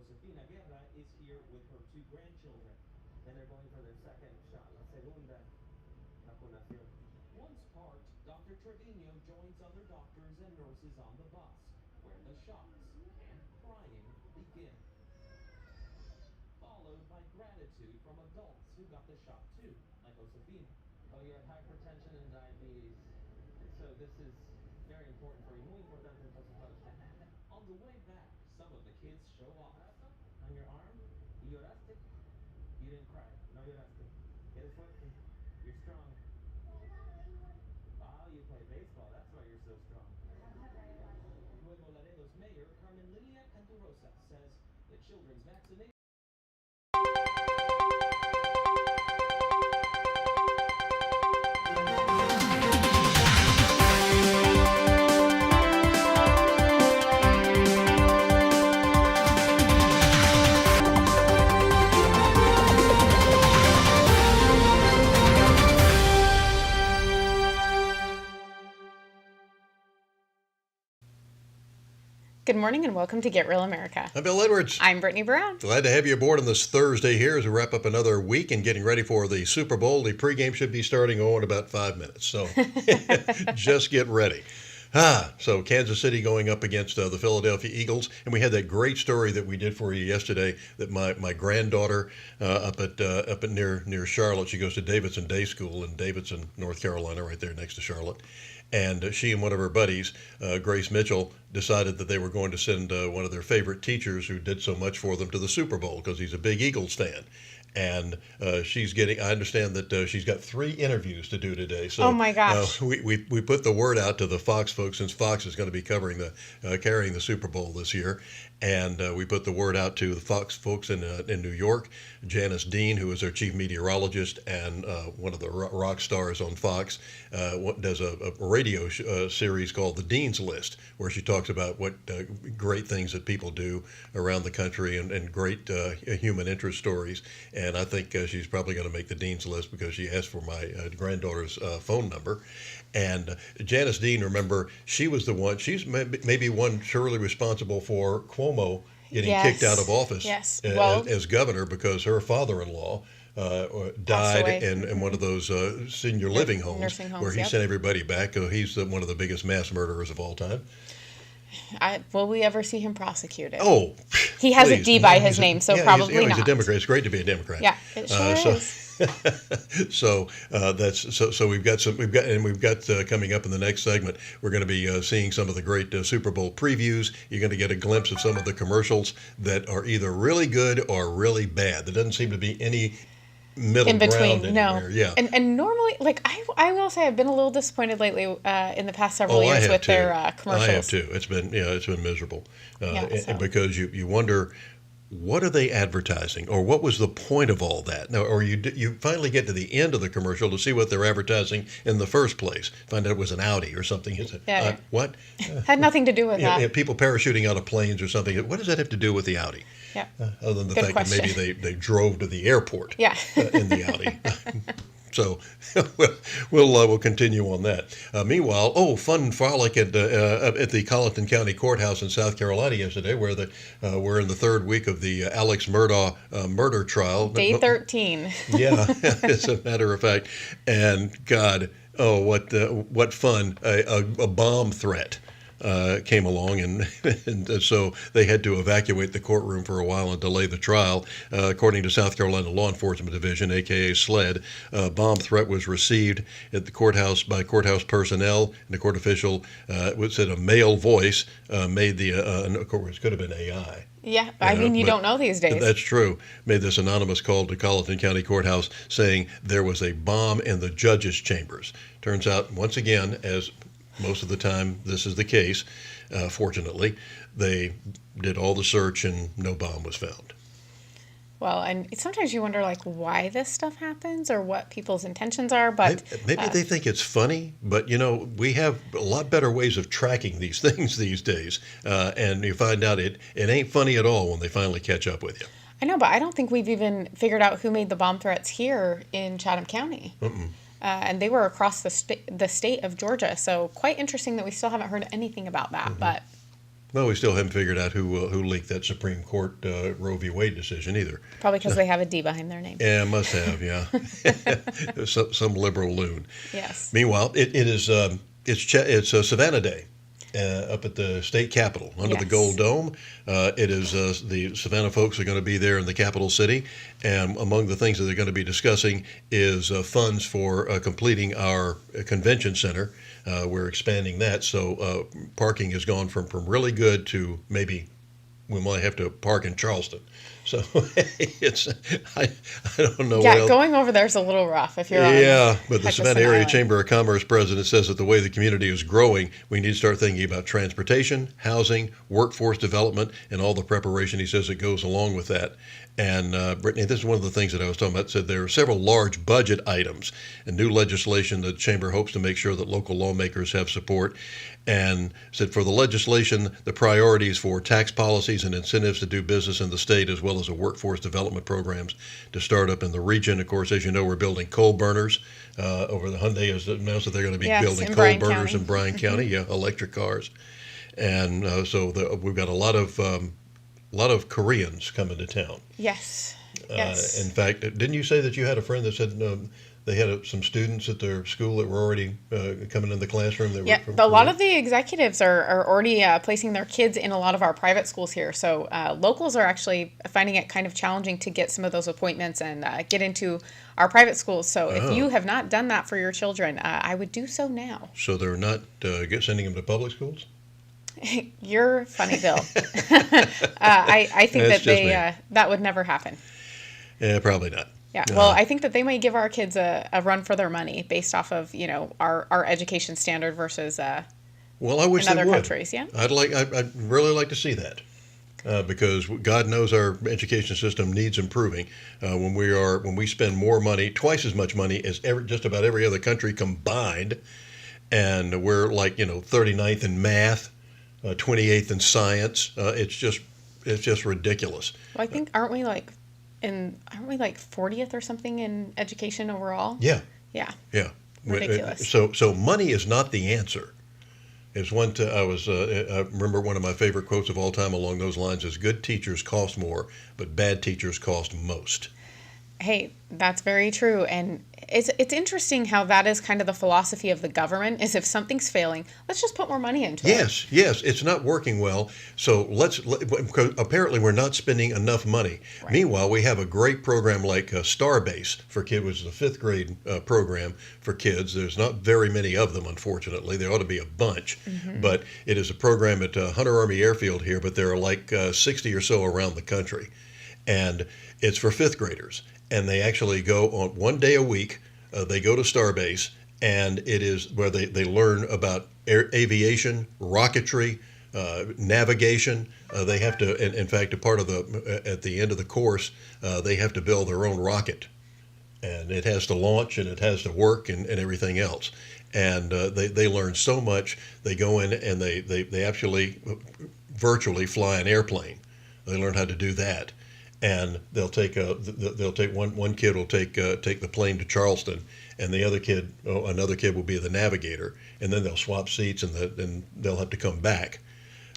Josefina Guerra is here with her two grandchildren, and they're going for their second shot, la segunda vacunación. Once parked, Dr. Trevino joins other doctors and nurses on the bus, where the shots and crying begin, followed by gratitude from adults who got the shot too, like Josefina. Oh, you have hypertension and diabetes, so this is very important for you. Muy importante entonces para usted. On the way back, some of the kids show off. On your arm? ¿Y lloraste? You didn't cry. No lloraste. Eres fuerte. You're strong. Oh, you play baseball. That's why you're so strong. Nuevo Laredo's mayor, Carmen Lilia Canturosa, says the children's vaccination. Good morning and welcome to Get Real America. I'm Bill Edwards. I'm Brittany Brown. Glad to have you aboard on this Thursday here as we wrap up another week and getting ready for the Super Bowl. The pregame should be starting in about 5 minutes, so just get ready. So Kansas City going up against the Philadelphia Eagles, and we had that great story that we did for you yesterday. That my granddaughter up at near Charlotte, she goes to Davidson Day School in Davidson, North Carolina, right there next to Charlotte. And she and one of her buddies, Grace Mitchell, decided that they were going to send one of their favorite teachers who did so much for them to the Super Bowl because he's a big Eagles fan. And I understand that she's got 3 interviews to do today. So, oh my gosh. We put the word out to the Fox folks, since Fox is going to be carrying the Super Bowl this year. And we put the word out to the Fox folks in New York. Janice Dean, who is their chief meteorologist and one of the rock stars on Fox, does a radio series called The Dean's List, where she talks about what great things that people do around the country and great human interest stories. And I think she's probably going to make the Dean's List because she asked for my granddaughter's phone number. And Janice Dean, remember, she was the one, she's maybe one surely responsible for Cuomo getting kicked out of office as governor because her father-in-law died in one of those senior living homes, nursing homes where he sent everybody back. He's one of the biggest mass murderers of all time. Will we ever see him prosecuted? Oh, he has a D by his name, so probably not. He's a Democrat. It's great to be a Democrat. Yeah, it sure is. So we've got coming up in the next segment, we're going to be seeing some of the great Super Bowl previews. You're going to get a glimpse of some of the commercials that are either really good or really bad. There doesn't seem to be any middle in between, ground anywhere. no. Yeah. And normally, like I will say, I've been a little disappointed lately in the past several years with their commercials. I have too. It's been miserable because you wonder, what are they advertising, or what was the point of all that? Now, or you finally get to the end of the commercial to see what they're advertising in the first place. Find out it was an Audi or something. Is it what? Had nothing to do with that. People parachuting out of planes or something. What does that have to do with the Audi? Yeah. Other than the Good fact question. that maybe they drove to the airport. Yeah. In the Audi. So we'll continue on that. Meanwhile, fun frolic at the Colleton County Courthouse in South Carolina yesterday, where we're in the 3rd week of the Alex Murdaugh murder trial. Day 13. Yeah, as a matter of fact. And God, what fun! A bomb threat came along, and so they had to evacuate the courtroom for a while and delay the trial. According to South Carolina Law Enforcement Division, aka SLED, a bomb threat was received at the courthouse by courthouse personnel, and the court official said a male voice made of course, it could have been AI. Yeah, I mean, you don't know these days. That's true. Made this anonymous call to Colleton County Courthouse saying there was a bomb in the judge's chambers. Turns out, once again, as most of the time this is the case, fortunately, they did all the search and no bomb was found. Well, and sometimes you wonder, like, why this stuff happens or what people's intentions are, but... Maybe they think it's funny, but, we have a lot better ways of tracking these things these days, and you find out it ain't funny at all when they finally catch up with you. I know, but I don't think we've even figured out who made the bomb threats here in Chatham County. And they were across the state of Georgia, so quite interesting that we still haven't heard anything about that, but... Well, we still haven't figured out who leaked that Supreme Court Roe v. Wade decision either. Probably because they have a D behind their name. Yeah, must have. Yeah, some liberal loon. Yes. Meanwhile, it's Savannah Day. Up at the state capitol under the Yes. Gold Dome. It is the Savannah folks are going to be there in the capital city, and among the things that they're going to be discussing is funds for completing our convention center. We're expanding that, so parking has gone from really good to maybe we might have to park in Charleston. So it's I don't know. Yeah, going over there's a little rough if you're on. Yeah, but the Hutchinson Savannah Area Island. Chamber of Commerce president says that the way the community is growing, we need to start thinking about transportation, housing, workforce development, and all the preparation, he says, that goes along with that. And Brittany, this is one of the things that I was talking about. Said there are several large budget items and new legislation that the chamber hopes to make sure that local lawmakers have support. And said for the legislation, the priorities for tax policies and incentives to do business in the state, as well as the workforce development programs to start up in the region. Of course, as you know, we're building coal burners. Over the Hyundai has announced that they're going to be Yes, building in coal Bryan burners County. in Bryan County. Yeah, electric cars. And we've got a lot of Koreans coming to town. Yes. Yes. In fact, didn't you say that you had a friend that said they had some students at their school that were already coming in the classroom? That Yeah, were from a lot Korea? of the executives are already placing their kids in a lot of our private schools here. So locals are actually finding it kind of challenging to get some of those appointments and get into our private schools. So if you have not done that for your children, I would do so now. So they're not sending them to public schools? You're funny, Bill. I think That's just that would never happen. Yeah, probably not. Yeah, well, I think that they might give our kids a run for their money based off of, our education standard versus Well, I wish in they other would. countries, yeah. I'd really like to see that. Because God knows our education system needs improving. When we spend more money, twice as much money as just about every other country combined, and we're like 39th in math, 28th in science. It's just ridiculous. Well, I think aren't we like 40th or something in education overall? Yeah, Yeah. yeah. Ridiculous. So money is not the answer. Is I remember one of my favorite quotes of all time along those lines is good teachers cost more, but bad teachers cost most. Hey, that's very true. And it's interesting how that is kind of the philosophy of the government is if something's failing, let's just put more money into it. Yes, it's not working well. So because apparently we're not spending enough money. Right. Meanwhile, we have a great program like Starbase for kids, which is a fifth grade program for kids. There's not very many of them, unfortunately. There ought to be a bunch. Mm-hmm. But it is a program at Hunter Army Airfield here, but there are like 60 or so around the country. And it's for fifth graders. And they actually go on one day a week. They go to Starbase, and it is where they learn about aviation, rocketry, navigation. They have to, in fact, at the end of the course, they have to build their own rocket, and it has to launch and it has to work and everything else. And they learn so much. They go in and they actually virtually fly an airplane. They learn how to do that. And they'll take one kid will take the plane to Charleston, and another kid will be the navigator, and then they'll swap seats, and then they'll have to come back.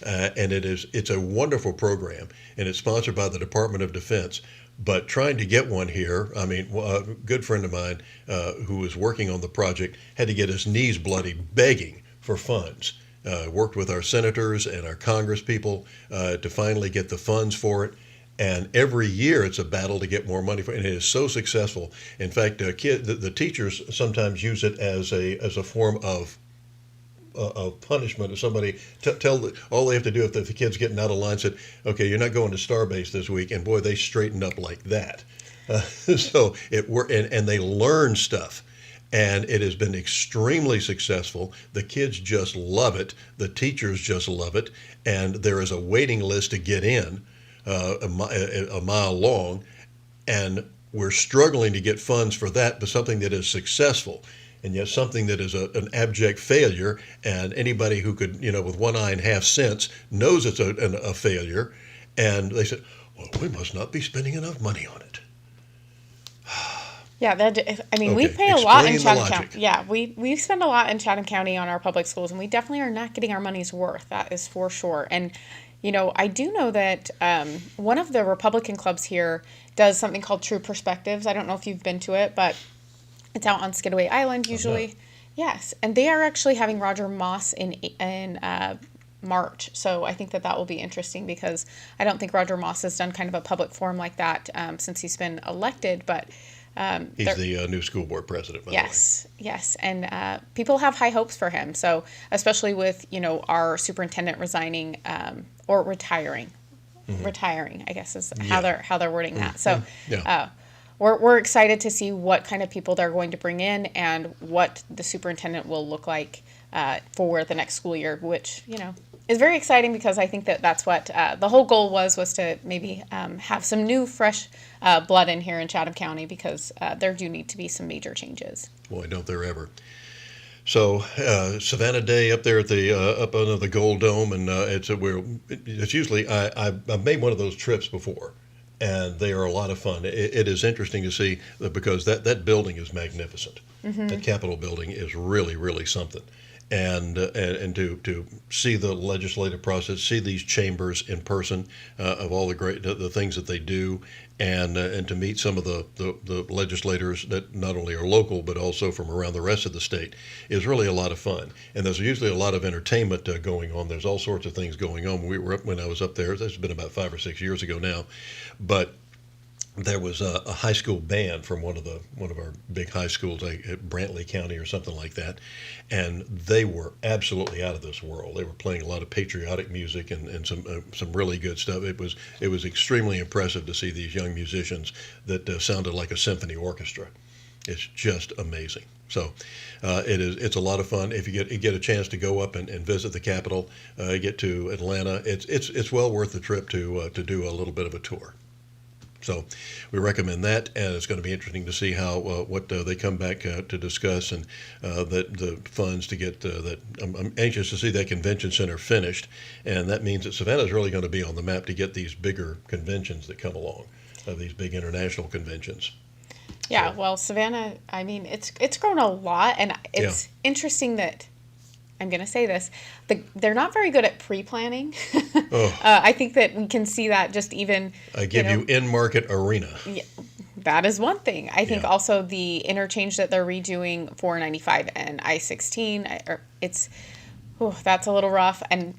And it's a wonderful program, and it's sponsored by the Department of Defense. But trying to get one here, I mean, a good friend of mine who was working on the project had to get his knees bloodied begging for funds. Worked with our senators and our Congress people to finally get the funds for it. And every year it's a battle to get more money for it, and it is so successful. In fact, the teachers sometimes use it as a form of punishment. If somebody all they have to do if the kid's getting out of line, said, "Okay, you're not going to Starbase this week," and boy, they straighten up like that. So and they learn stuff. And it has been extremely successful. The kids just love it. The teachers just love it. And there is a waiting list to get in. A mile long, and we're struggling to get funds for that, but something that is successful, and yet something that is an abject failure, and anybody who could, with one eye and half sense, knows it's a failure, and they said, well, we must not be spending enough money on it. Yeah, I mean, we Okay, pay a lot in explain the Chatham logic. County. Yeah, we spend a lot in Chatham County on our public schools, and we definitely are not getting our money's worth. That is for sure. And I do know that one of the Republican clubs here does something called True Perspectives. I don't know if you've been to it, but it's out on Skidaway Island usually. not. Yes, and they are actually having Roger Moss in March. So I think that will be interesting because I don't think Roger Moss has done kind of a public forum like that since he's been elected. But He's the new school board president, by yes, and people have high hopes for him. So especially with our superintendent resigning or retiring, I guess is how they're wording that. So Yeah. we're excited to see what kind of people they're going to bring in and what the superintendent will look like for the next school year, which is very exciting because I think that's what the whole goal was to maybe have some new, fresh blood in here in Chatham County because there do need to be some major changes. Boy, don't there ever. So Savannah Day up there at the up under the Gold Dome, and it's usually I've made one of those trips before, and they are a lot of fun. It is interesting to see because that building is magnificent. That Capitol building is really, really something. And to see the legislative process, see these chambers in person of all the things that they do, and to meet some of the legislators that not only are local but also from around the rest of the state is really a lot of fun. And there's usually a lot of entertainment going on. There's all sorts of things going on. When I was up there. That's been about 5 or 6 years ago now, but there was a high school band from one of our big high schools, like at Brantley County or something like that, and they were absolutely out of this world. They were playing a lot of patriotic music and some really good stuff. It was extremely impressive to see these young musicians that sounded like a symphony orchestra. It's just amazing. So it's a lot of fun. If you get a chance to go up and visit the Capitol, get to Atlanta, it's well worth the trip to do a little bit of a tour. So we recommend that, and it's going to be interesting to see how what they come back to discuss, and that the funds to get that. I'm anxious to see that convention center finished, and that means that Savannah is really going to be on the map to get these bigger conventions that come along, these big international conventions. Yeah, So- well, Savannah, I mean, it's grown a lot, and it's interesting that I'm going to say this, they're not very good at pre-planning. Oh. I think that we can see that just even. I give you in-market arena. Yeah, that is one thing. I think Yeah. also the interchange that they're redoing 495 and I-16, that's a little rough. And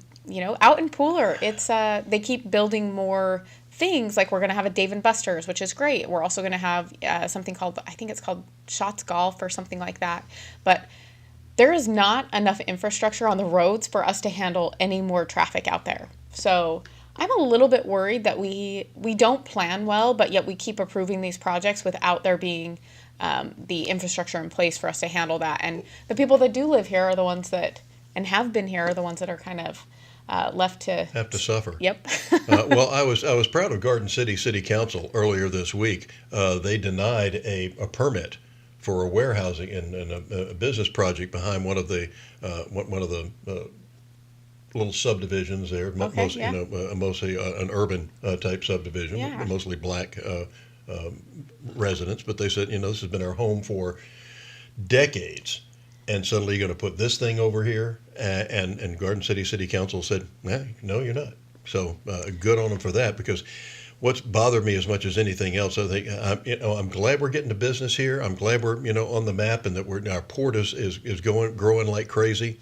out in Pooler, it's they keep building more things. Like we're going to have a Dave & Buster's, which is great. We're also going to have something called, I think it's called Shots Golf or something like that. But there is not enough infrastructure on the roads for us to handle any more traffic out there. So I'm a little bit worried that we don't plan well, but yet we keep approving these projects without there being the infrastructure in place for us to handle that. And the people that do live here are the ones that, and have been here, are the ones that are kind of left to Have to suffer. Yep. Well, I was proud of Garden City Council earlier this week. They denied a permit for a warehousing and a business project behind one of the little subdivisions there. Okay, yeah. Mostly an urban type subdivision, Yeah. mostly black residents. But they said, this has been our home for decades, and suddenly you're going to put this thing over here. And Garden City Council said, no, you're not. So good on them for that, because what's bothered me as much as anything else, I think, I'm glad we're getting to business here. I'm glad we're, on the map, and that our port is growing like crazy.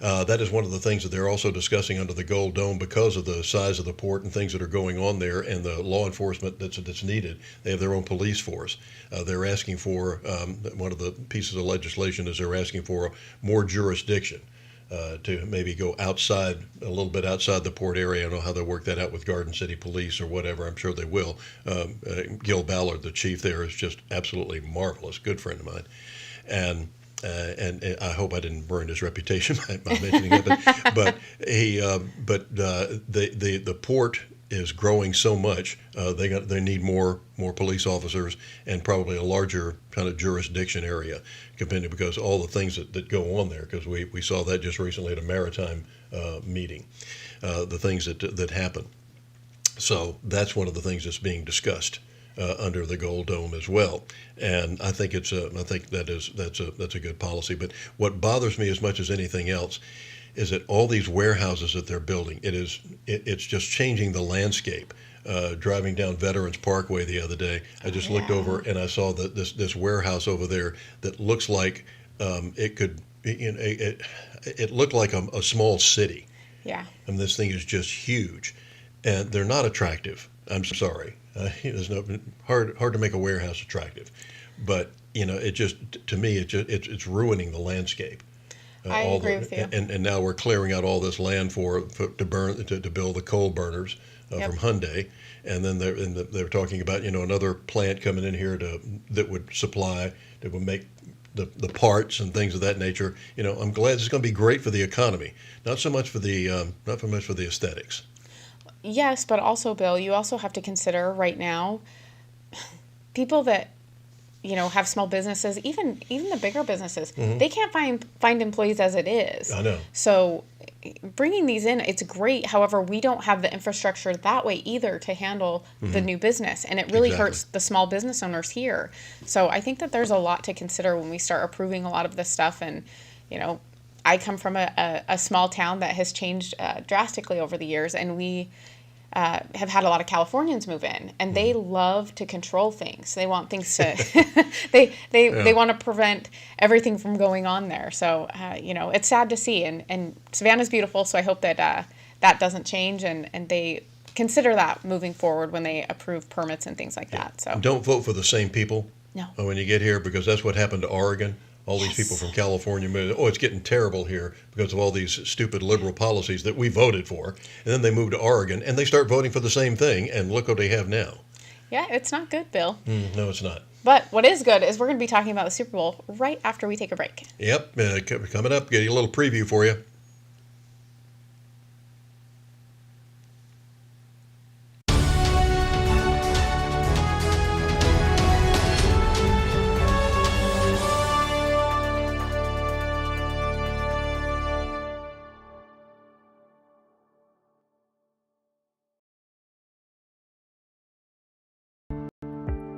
That is one of the things that they're also discussing under the Gold Dome, because of the size of the port and things that are going on there, and the law enforcement that's needed. They have their own police force. They're asking for, one of the pieces of legislation is they're asking for more jurisdiction. To maybe go a little bit outside the port area. I don't know how they'll work that out with Garden City Police or whatever. I'm sure they will. Gil Ballard, the chief there, is just absolutely marvelous. Good friend of mine. And I hope I didn't burn his reputation by mentioning it. The port is growing so much. They need more police officers, and probably a larger kind of jurisdiction area, because all the things that go on there. Because we saw that just recently at a maritime meeting, the things that happen. So that's one of the things that's being discussed under the Gold Dome as well. And I think that's a good policy. But what bothers me as much as anything else is that all these warehouses that they're building, it's just changing the landscape. Driving down Veterans Parkway the other day, I just looked over and I saw that this warehouse over there that looks like it looked like a small city. Yeah. And this thing is just huge, and they're not attractive. I'm sorry. There's no hard to make a warehouse attractive, but it just, to me, it's ruining the landscape. I agree with you. And now we're clearing out all this land to build the coal burners from Hyundai, and then they're talking about another plant coming in here that would make the parts and things of that nature. I'm glad it's going to be great for the economy, not so much for the aesthetics. Yes, but also, Bill, you also have to consider right now people that have small businesses, even the bigger businesses, they can't find employees as it is. I know. So bringing these in, it's great. However, we don't have the infrastructure that way either to handle the new business, and it really hurts the small business owners here. So I think that there's a lot to consider when we start approving a lot of this stuff. And I come from a small town that has changed drastically over the years, and we have had a lot of Californians move in, and they love to control things. They want things to they want to prevent everything from going on there. So it's sad to see, and Savannah's beautiful. So I hope that that doesn't change, and they consider that moving forward when they approve permits and things like that. So don't vote for the same people. No. When you get here, because that's what happened to Oregon. All these people from California moved. Oh, it's getting terrible here because of all these stupid liberal policies that we voted for. And then they moved to Oregon, and they start voting for the same thing, and look what they have now. Yeah, it's not good, Bill. No, it's not. But what is good is we're going to be talking about the Super Bowl right after we take a break. Yep, coming up, get a little preview for you.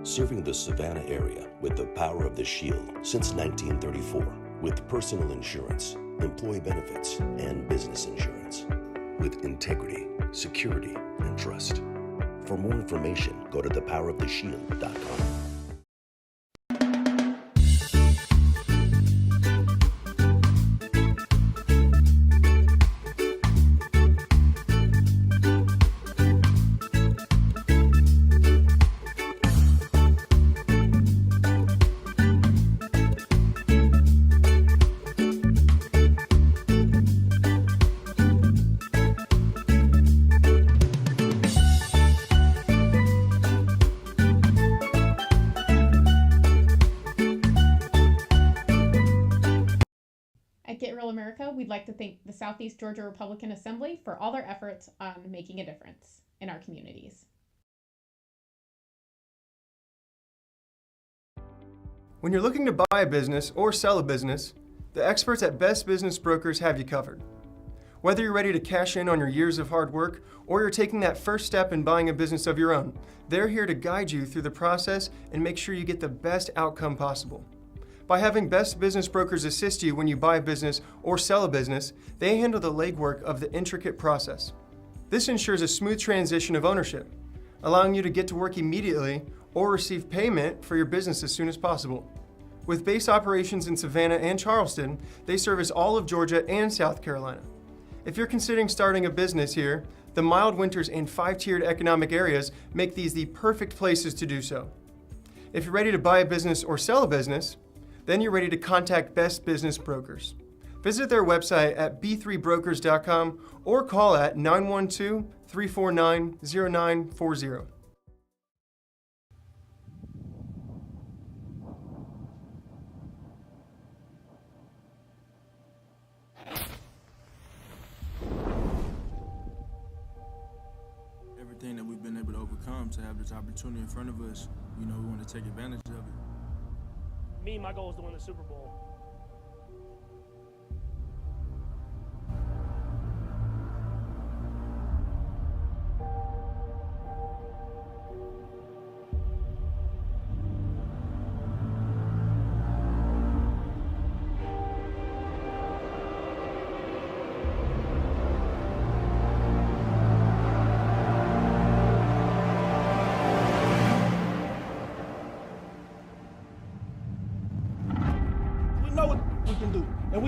Serving the Savannah area with the power of the Shield since 1934, with personal insurance, employee benefits, and business insurance, with integrity, security, and trust. For more information, go to thepoweroftheshield.com. At Get Real America, we'd like to thank the Southeast Georgia Republican Assembly for all their efforts on making a difference in our communities. When you're looking to buy a business or sell a business, the experts at Best Business Brokers have you covered. Whether you're ready to cash in on your years of hard work or you're taking that first step in buying a business of your own, they're here to guide you through the process and make sure you get the best outcome possible. By having Best Business Brokers assist you when you buy a business or sell a business, they handle the legwork of the intricate process. This ensures a smooth transition of ownership, allowing you to get to work immediately or receive payment for your business as soon as possible. With base operations in Savannah and Charleston, they service all of Georgia and South Carolina. If you're considering starting a business here, the mild winters and 5-tiered economic areas make these the perfect places to do so. If you're ready to buy a business or sell a business, then you're ready to contact Best Business Brokers. Visit their website at b3brokers.com or call at 912-349-0940. Everything that we've been able to overcome to have this opportunity in front of us, we want to take advantage of it. My goal is to win the Super Bowl.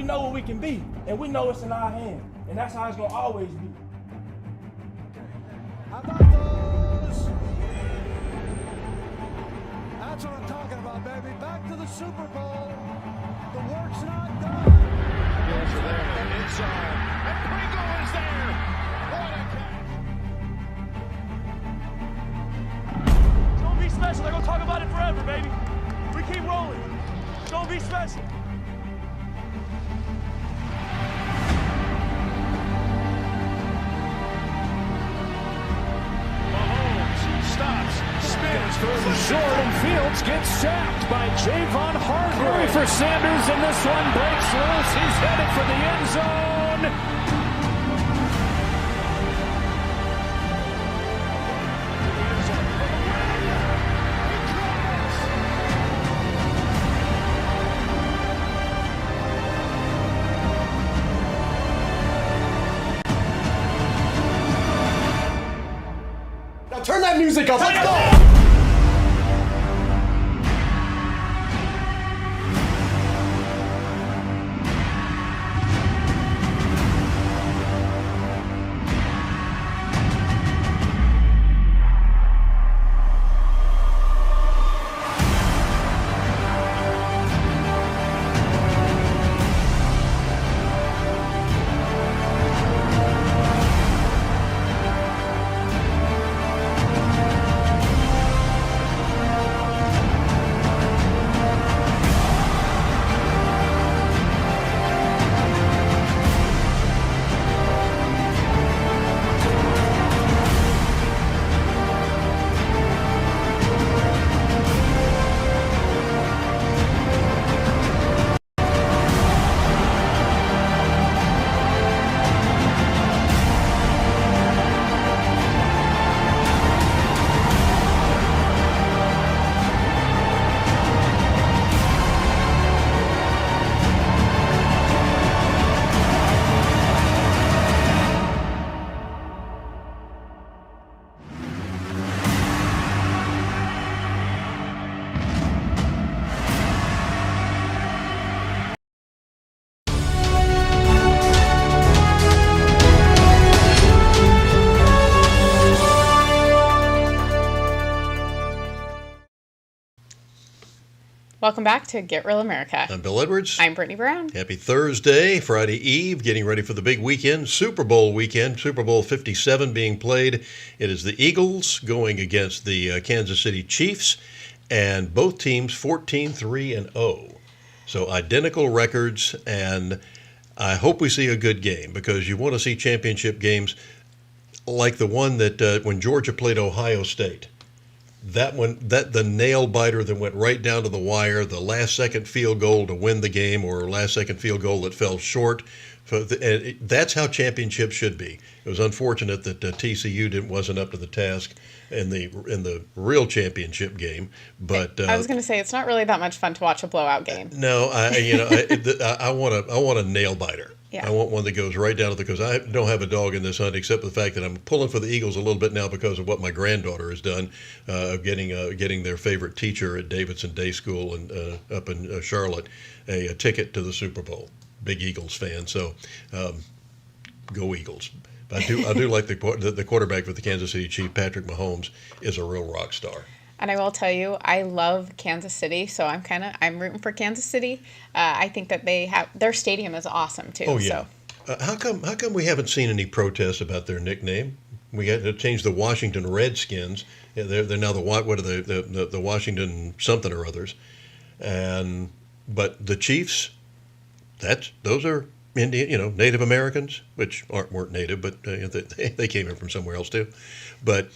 know what we can be, and we know it's in our hand, and that's how it's gonna always be. How about those? That's what I'm talking about, baby. Back to the Super Bowl. The work's not done. Bills are there in the mid zone, and Pringle is there. What a catch! It's gonna be special. They're gonna talk about it forever, baby. We keep rolling. It's gonna be special. Stops, spins, throws short, and Fields gets sacked by Javon Hargrave. For Sanders, and this one breaks loose. He's headed for the end zone. Now turn that music up. Let's go. Welcome back to Get Real America. I'm Bill Edwards. I'm Brittany Brown. Happy Thursday, Friday Eve, getting ready for the big weekend, Super Bowl weekend, Super Bowl 57 being played. It is the Eagles going against the Kansas City Chiefs, and both teams 14-3-0. So identical records, and I hope we see a good game because you want to see championship games like the one that when Georgia played Ohio State. That one, the nail biter that went right down to the wire, the last second field goal to win the game, or last second field goal that fell short. That's how championships should be. It was unfortunate that TCU wasn't up to the task in the real championship game. But I was going to say it's not really that much fun to watch a blowout game. No, I want a nail biter. Yeah. I want one that goes right down to because I don't have a dog in this hunt except for the fact that I'm pulling for the Eagles a little bit now because of what my granddaughter has done, of getting their favorite teacher at Davidson Day School and up in Charlotte a ticket to the Super Bowl. Big Eagles fan, so go Eagles. But I do like the quarterback for the Kansas City Chiefs, Patrick Mahomes, is a real rock star. And I will tell you, I love Kansas City, so I'm rooting for Kansas City. I think that their stadium is awesome too. Oh yeah. So. How come we haven't seen any protests about their nickname? We had to change the Washington Redskins. They're now the Washington something or others, but the Chiefs, those are Indian, Native Americans, which weren't native, but they came in from somewhere else too, but.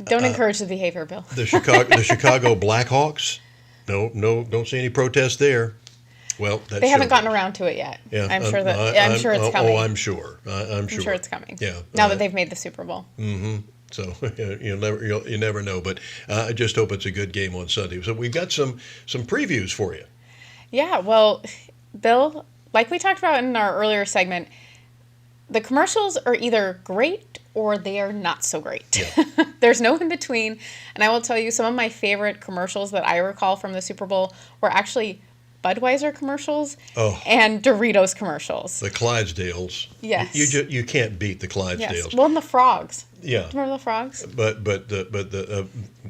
Don't encourage the behavior, Bill. The Chicago Blackhawks, no, don't see any protests there. Well, they haven't gotten around to it yet. Yeah, I'm sure it's coming. Oh, I'm sure. I'm sure it's coming. Yeah. Now that they've made the Super Bowl. Mm-hmm. So you never know, but I just hope it's a good game on Sunday. So we've got some previews for you. Yeah, well, Bill, like we talked about in our earlier segment, the commercials are either great or they are not so great. Yeah. There's no in between. And I will tell you, some of my favorite commercials that I recall from the Super Bowl were actually Budweiser commercials Oh. and Doritos commercials. The Clydesdales. Yes. You can't beat the Clydesdales. Yes. Well, and the frogs. Yeah. Do you remember the frogs? But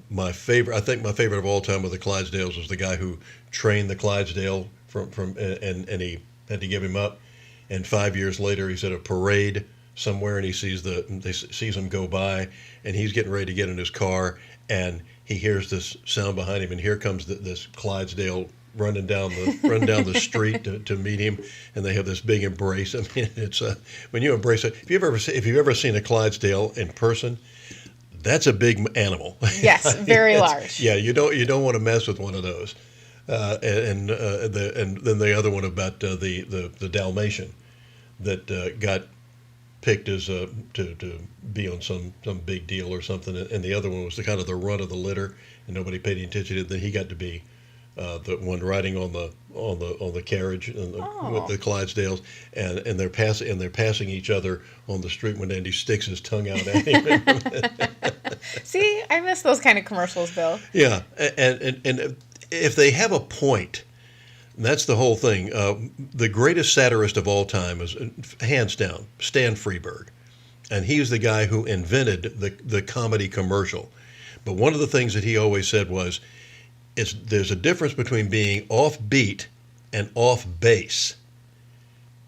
my favorite, I think my favorite of all time with the Clydesdales was the guy who trained the Clydesdale and he had to give him up. And 5 years later, he's at a parade somewhere and he sees him go by, and he's getting ready to get in his car, and he hears this sound behind him, and here comes this Clydesdale running down the street to meet him, and they have this big embrace. I mean, it's when you embrace it. If you've ever seen a Clydesdale in person, that's a big animal. Yes, very large. Yeah, you don't want to mess with one of those. And then the other one about the Dalmatian that got picked as to be on some big deal or something, and the other one was the kind of the run of the litter, and nobody paid any attention to it. Then he got to be the one riding on the carriage with the Clydesdales, and they're passing each other on the street when Andy sticks his tongue out at him. See, I miss those kind of commercials, Bill. Yeah, and if they have a point, that's the whole thing. The greatest satirist of all time is, hands down, Stan Freberg, and he's the guy who invented the comedy commercial. But one of the things that he always said was, there's a difference between being off beat and off base.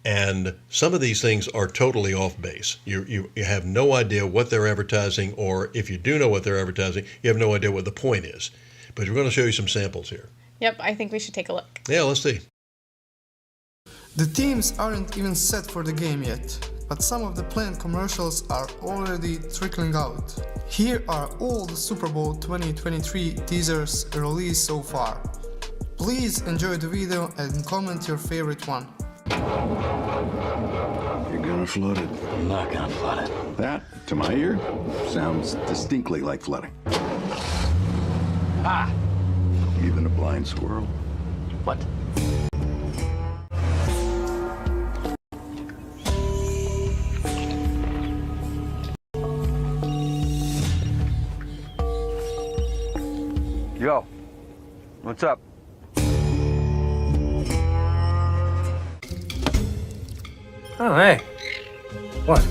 And some of these things are totally off base. You have no idea what they're advertising, or if you do know what they're advertising, you have no idea what the point is. But we're going to show you some samples here. Yep, I think we should take a look. Yeah, let's see. The teams aren't even set for the game yet, but some of the planned commercials are already trickling out. Here are all the Super Bowl 2023 teasers released so far. Please enjoy the video and comment your favorite one. You're gonna flood it. I'm not gonna flood it. That, to my ear, sounds distinctly like flooding. Ah! Even a blind squirrel. What? Yo, what's up? Oh, hey. What?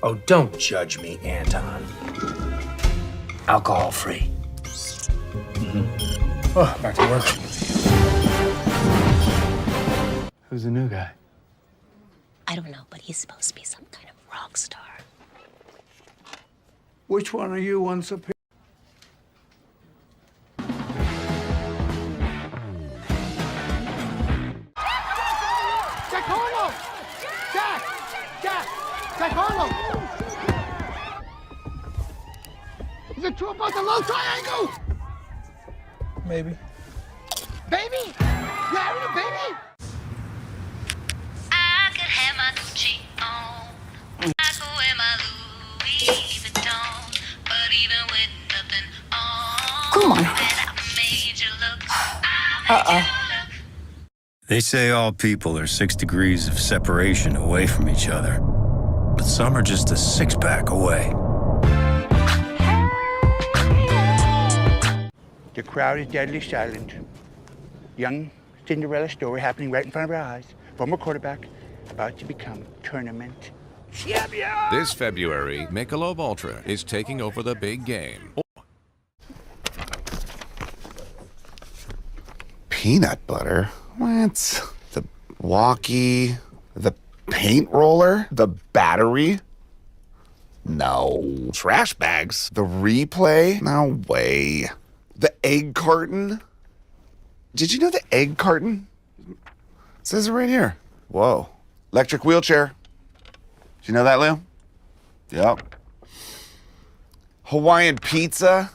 Oh, don't judge me, Anton. Alcohol-free. Oh, back to work. Who's the new guy? I don't know, but he's supposed to be some kind of rock star. Which one are you once up here? Jack Harlow! Jack Harlow! Is it true about the low triangle? Maybe. Baby? You having a baby? I could have my Gucci on. I could wear my Louis Vuitton. But even with nothing on, Come on. I made you look. They say all people are 6 degrees of separation away from each other, but some are just a six-pack away. The crowd is deadly silent. Young Cinderella story happening right in front of our eyes. Former quarterback about to become tournament champion. This February, Michelob Ultra is taking over the big game. Peanut butter? What? The walkie? The paint roller? The battery? No. Trash bags? The replay? No way. The egg carton? Did you know the egg carton? It says it right here. Whoa. Electric wheelchair. Did you know that, Lou? Yep. Hawaiian pizza?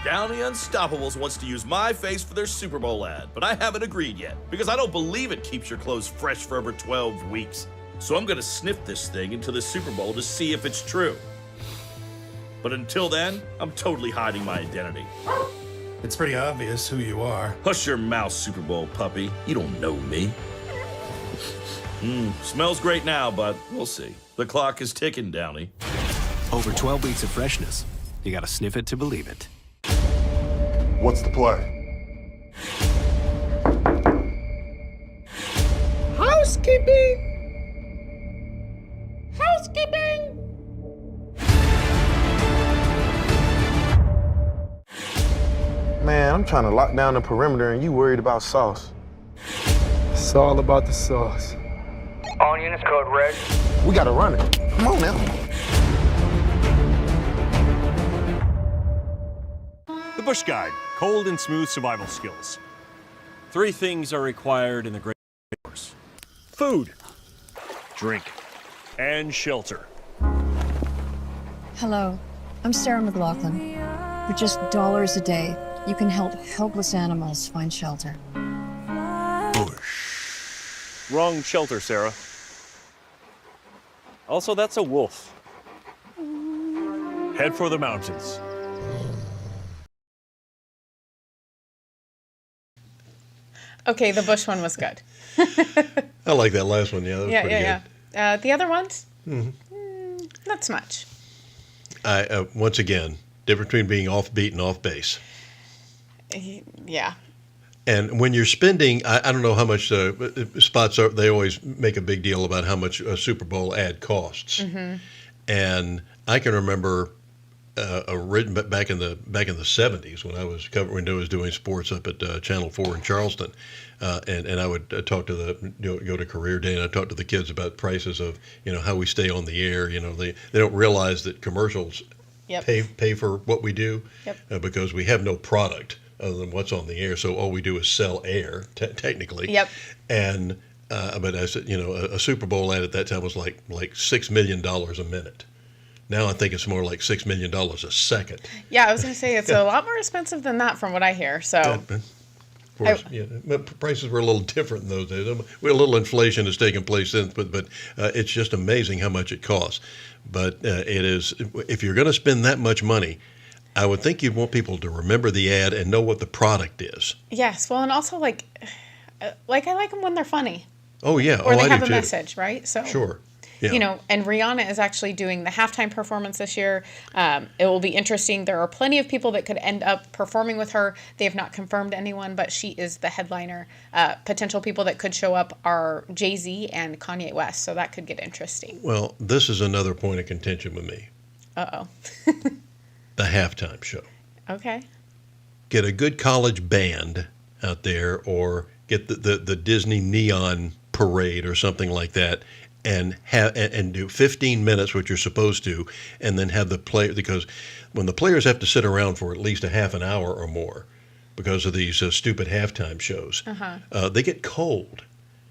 Downey Unstoppables wants to use my face for their Super Bowl ad, but I haven't agreed yet because I don't believe it keeps your clothes fresh for over 12 weeks. So I'm gonna sniff this thing into the Super Bowl to see if it's true. But until then, I'm totally hiding my identity. It's pretty obvious who you are. Hush your mouth, Super Bowl puppy. You don't know me. Smells great now, but we'll see. The clock is ticking, Downey. Over 12 weeks of freshness. You gotta sniff it to believe it. What's the play? Housekeeping! Housekeeping! Man, I'm trying to lock down the perimeter and you worried about sauce. It's all about the sauce. All units code red. We gotta run it. Come on now. The Bush Guide, cold and smooth survival skills. 3 things are required in the Great Outdoors: food, drink, and shelter. Hello, I'm Sarah McLaughlin. For just dollars a day, you can help helpless animals find shelter. Wrong shelter, Sarah. Also, that's a wolf. Head for the mountains. Okay, the Bush one was good. I like that last one. Yeah, that was pretty good. Yeah. The other ones, not so much. Once again, difference between being offbeat and off base. Yeah. And when you're spending, I don't know how much spots are. They always make a big deal about how much a Super Bowl ad costs. Mm-hmm. And I can remember back in the 70s when I was doing sports up at Channel 4 in Charleston, and I would talk to go to career day, and I talk to the kids about prices of how we stay on the air. They don't realize that commercials pay for what we do because we have no product other than what's on the air. So all we do is sell air, technically. Yep. And but I said, a Super Bowl ad at that time was like $6 million a minute. Now I think it's more like $6 million a second. Yeah, I was going to say it's a lot more expensive than that from what I hear. So, of course, prices were a little different in those days. A little inflation has taken place since, but it's just amazing how much it costs. But it is, if you're going to spend that much money, I would think you'd want people to remember the ad and know what the product is. Yes, well, and also like I like them when they're funny. Oh yeah, or they I have do a too. message, right? So sure. Yeah. And Rihanna is actually doing the halftime performance this year. It will be interesting. There are plenty of people that could end up performing with her. They have not confirmed anyone, but she is the headliner. Potential people that could show up are Jay-Z and Kanye West, so that could get interesting. Well, this is another point of contention with me. Uh-oh. The halftime show. Okay. Get a good college band out there, or get the Disney Neon Parade or something like that, and do 15 minutes, which you're supposed to, and then have the play, because when the players have to sit around for at least a half an hour or more because of these stupid halftime shows, they get cold.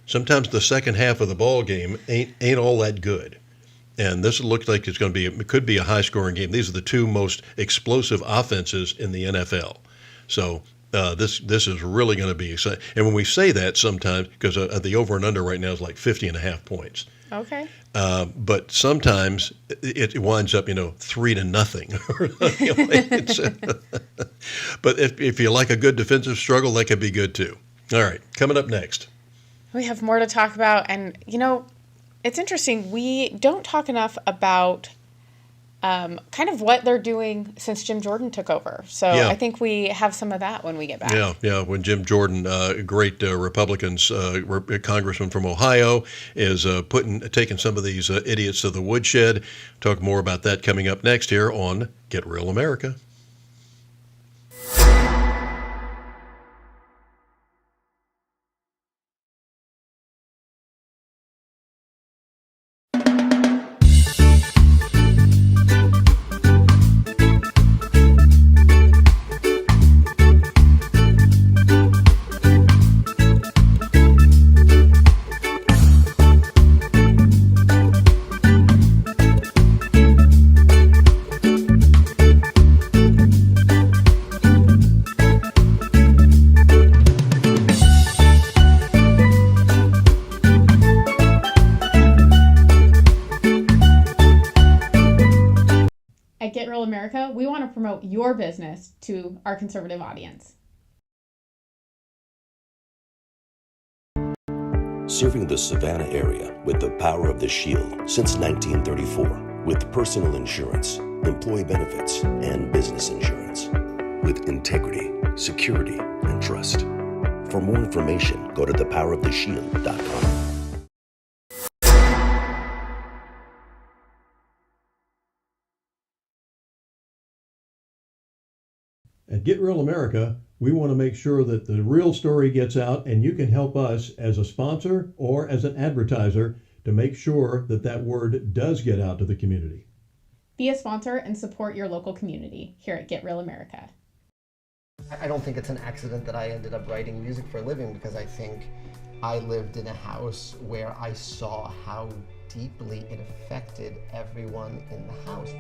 Sometimes the second half of the ball game ain't all that good. And this looks like it could be a high-scoring game. These are the 2 most explosive offenses in the NFL. So this is really going to be exciting. And when we say that sometimes, because the over and under right now is like 50.5 points. Okay. But sometimes it winds up, 3-0. But if you like a good defensive struggle, that could be good too. All right, coming up next. We have more to talk about, and it's interesting. We don't talk enough about kind of what they're doing since Jim Jordan took over. So I think we have some of that when we get back. Yeah. When Jim Jordan, great Republicans, congressman from Ohio, is taking some of these idiots to the woodshed. Talk more about that coming up next here on Get Real America. At Get Real America, we want to promote your business to our conservative audience. Serving the Savannah area with the power of the Shield since 1934, with personal insurance, employee benefits, and business insurance. With integrity, security, and trust. For more information, go to thepoweroftheshield.com. At Get Real America, we want to make sure that the real story gets out, and you can help us as a sponsor or as an advertiser to make sure that that word does get out to the community. Be a sponsor and support your local community here at Get Real America. I don't think it's an accident that I ended up writing music for a living, because I think I lived in a house where I saw how deeply it affected everyone in the house.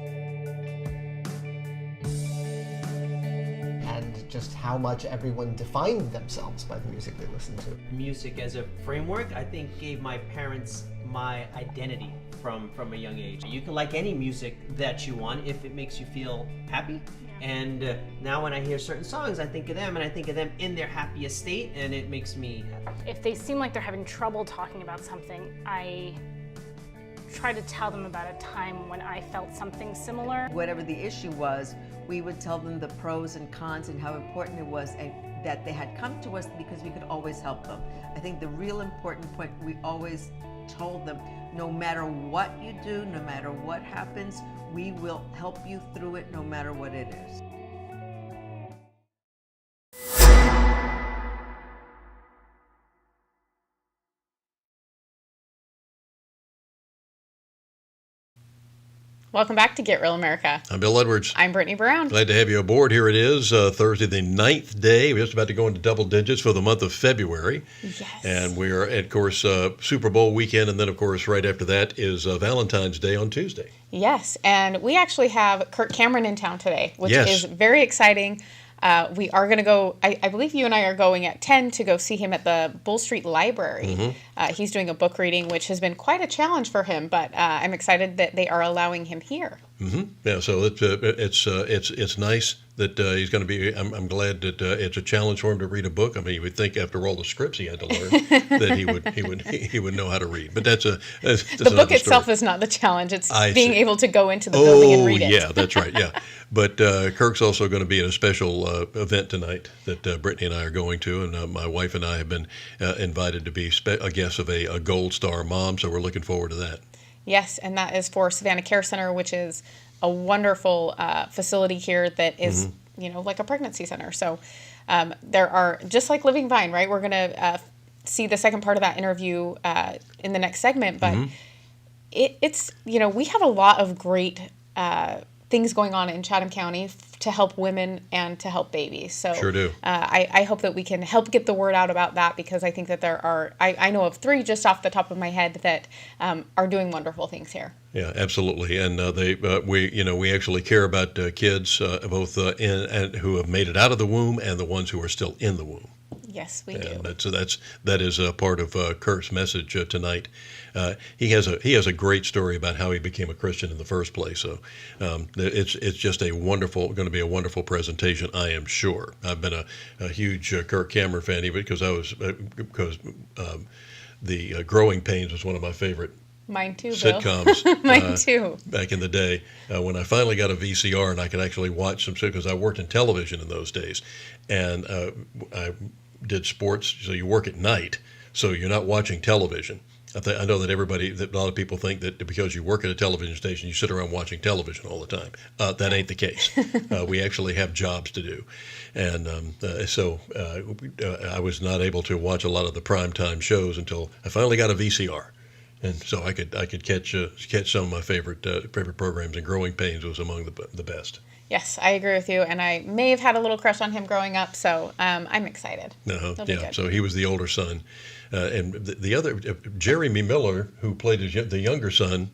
And just how much everyone defined themselves by the music they listened to. Music as a framework, I think, gave my parents my identity from a young age. You can like any music that you want if it makes you feel happy. And now when I hear certain songs, I think of them, and I think of them in their happiest state, and it makes me happy. If they seem like they're having trouble talking about something, I try to tell them about a time when I felt something similar. Whatever the issue was, we would tell them the pros and cons and how important it was, and that they had come to us because we could always help them. I think the real important point, we always told them, no matter what you do, no matter what happens, we will help you through it no matter what it is. Welcome back to Get Real America. I'm Bill Edwards. I'm Brittany Brown. Glad to have you aboard. Here it is, Thursday, the 9th day. We're just about to go into double digits for the month of February. Yes. And we are, of course, Super Bowl weekend. And then, of course, right after that is Valentine's Day on Tuesday. Yes. And we actually have Kirk Cameron in town today, which Yes. is very exciting. We are going to go, I believe you and I are going at 10 to go see him at the Bull Street Library. Mm-hmm. He's doing a book reading, which has been quite a challenge for him, but I'm excited that they are allowing him here. Mm-hmm. Yeah, so it's nice that he's going to be. I'm glad that it's a challenge for him to read a book. I mean, you would think after all the scripts he had to learn that he would know how to read. But that's the book itself is not the challenge. It's being able to go into the building and read it. Yeah, that's right. Yeah, but Kirk's also going to be at a special event tonight that Brittany and I are going to, and my wife and I have been invited to be a guest of a Gold Star mom. So we're looking forward to that. Yes, and that is for Savannah Care Center, which is a wonderful facility here that is, like a pregnancy center. So there are, just like Living Vine, right? We're going to see the second part of that interview in the next segment. But it's, we have a lot of great things going on in Chatham County to help women and to help babies. So sure do. I hope that we can help get the word out about that, because I think that there are, I know of 3 just off the top of my head that are doing wonderful things here. Yeah, absolutely, and we actually care about kids both who have made it out of the womb and the ones who are still in the womb. Yes, we do. That is a part of Kirk's message tonight. He has a great story about how he became a Christian in the first place. So it's just going to be a wonderful presentation, I am sure. I've been a huge Kirk Cameron fan, even because the Growing Pains was one of my favorite Mine too, sitcoms. Bill. Mine too. Back in the day, when I finally got a VCR and I could actually watch some, because I worked in television in those days, and I did sports. So you work at night, so you're not watching television. I know that a lot of people think that because you work at a television station, you sit around watching television all the time. That ain't the case. We actually have jobs to do. And so I was not able to watch a lot of the primetime shows until I finally got a VCR. And so I could catch some of my favorite programs, and Growing Pains was among the best. Yes, I agree with you, and I may have had a little crush on him growing up, so I'm excited. Yeah. So he was the older son, and the other Jeremy Miller, who played the younger son,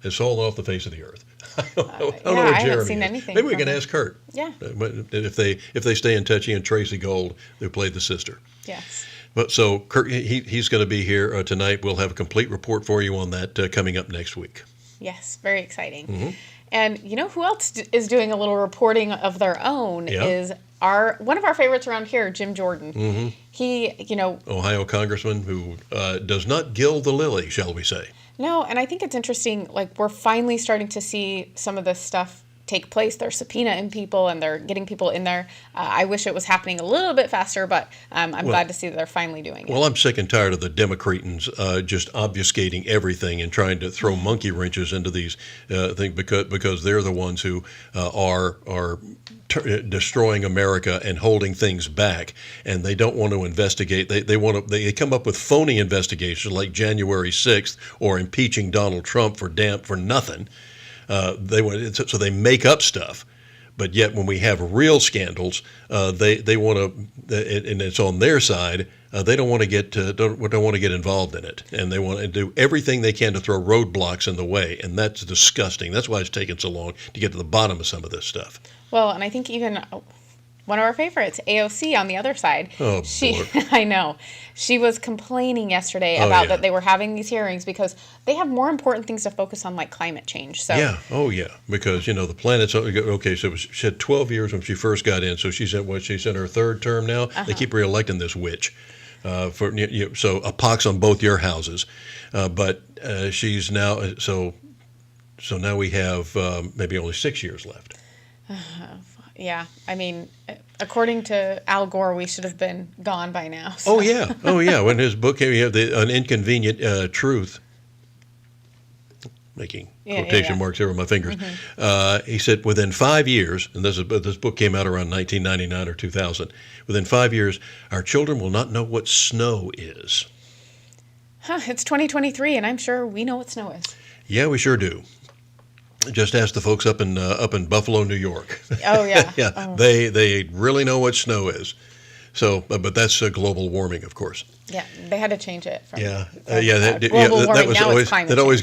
has fallen off the face of the earth. I don't know where I Jeremy haven't seen is. anything. Maybe we can ask Kurt. Yeah. If they stay in touch, he and Tracy Gold, who played the sister. Yes. But so Kurt, he's going to be here tonight. We'll have a complete report for you on that coming up next week. Yes, very exciting. And who else is doing a little reporting of their own is one of our favorites around here, Jim Jordan. He, Ohio congressman who does not gild the lily, shall we say. No, and I think it's interesting, like we're finally starting to see some of this stuff take place. They're subpoenaing people and they're getting people in there. I wish it was happening a little bit faster, but I'm glad to see that they're finally doing it. Well, I'm sick and tired of the Democratans just obfuscating everything and trying to throw monkey wrenches into these things because they're the ones who are destroying America and holding things back, and they don't want to investigate. They come up with phony investigations like January 6th or impeaching Donald Trump for nothing. So they make up stuff. But yet, when we have real scandals, they want to, and it's on their side. They don't want to get don't want to get involved in it, and they want to do everything they can to throw roadblocks in the way, and that's disgusting. That's why it's taken so long to get to the bottom of some of this stuff. Well, and I think even one of our favorites, AOC, on the other side. Oh, I know. She was complaining yesterday about that they were having these hearings because they have more important things to focus on, like climate change. So yeah, because the planet's okay. So she had 12 years when she first got in. So she's in her third term now. They keep reelecting this witch. So a pox on both your houses, but she's now so now we have maybe only 6 years left. Yeah, I mean, according to Al Gore, we should have been gone by now. So. Oh yeah. When his book came, he had An Inconvenient Truth. Making quotation marks here with my fingers. He said within 5 years, and this book came out around 1999 or 2000. Within 5 years, our children will not know what snow is. It's 2023, and I'm sure we know what snow is. Yeah, we sure do. Just ask the folks up in Buffalo, New York. Oh yeah. Yeah, oh. They really know what snow is. So, but that's global warming, of course. Yeah, they had to change it. From, global warming. That always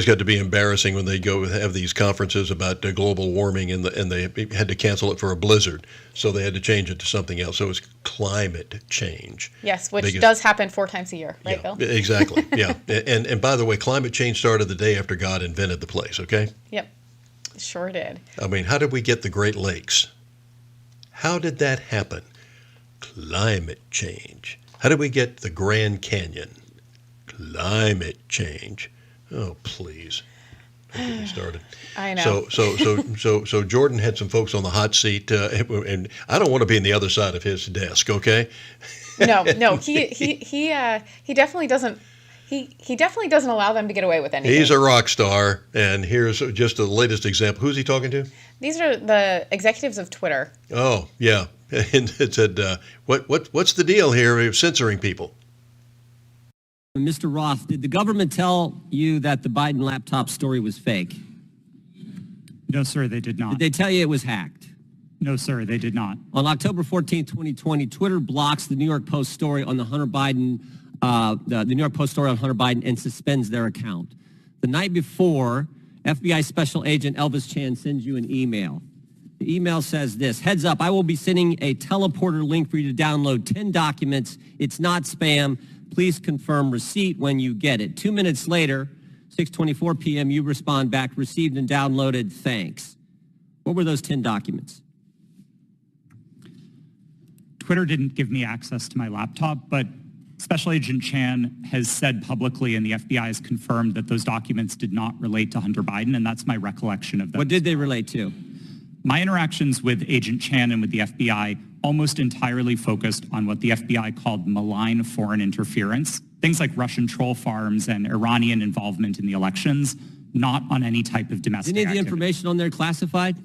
got to be embarrassing when they go have these conferences about global warming, and they had to cancel it for a blizzard, so they had to change it to something else. So it's climate change. Yes, which does happen 4 times a year, right, Bill? Exactly. Yeah, and by the way, climate change started the day after God invented the place. Okay. Yep, sure did. I mean, how did we get the Great Lakes? How did that happen? Climate change. How did we get the Grand Canyon? Climate change. Oh, please. Don't get me started. I know. So Jordan had some folks on the hot seat, and I don't want to be on the other side of his desk, okay? No. He definitely doesn't. He definitely doesn't allow them to get away with anything. He's a rock star, and here's just the latest example. Who's he talking to? These are the executives of Twitter. Oh, yeah. And it said, what's the deal here of censoring people? Mr. Roth, did the government tell you that the Biden laptop story was fake? No, sir, they did not. Did they tell you it was hacked? No, sir, they did not. On October 14, 2020, Twitter blocks the New York Post story on the Hunter Biden, the New York Post story on Hunter Biden, and suspends their account. The night before, FBI Special Agent Elvis Chan sends you an email. The email says this: heads up, I will be sending a teleporter link for you to download 10 documents. It's not spam. Please confirm receipt when you get it. 2 minutes later, 6:24 p.m., you respond back, received and downloaded, thanks. What were those 10 documents? Twitter didn't give me access to my laptop, but Special Agent Chan has said publicly, and the FBI has confirmed, that those documents did not relate to Hunter Biden, and that's my recollection of them. What did they relate to? My interactions with Agent Chan and with the FBI almost entirely focused on what the FBI called malign foreign interference, things like Russian troll farms and Iranian involvement in the elections, not on any type of domestic Any of the activity. information on there classified?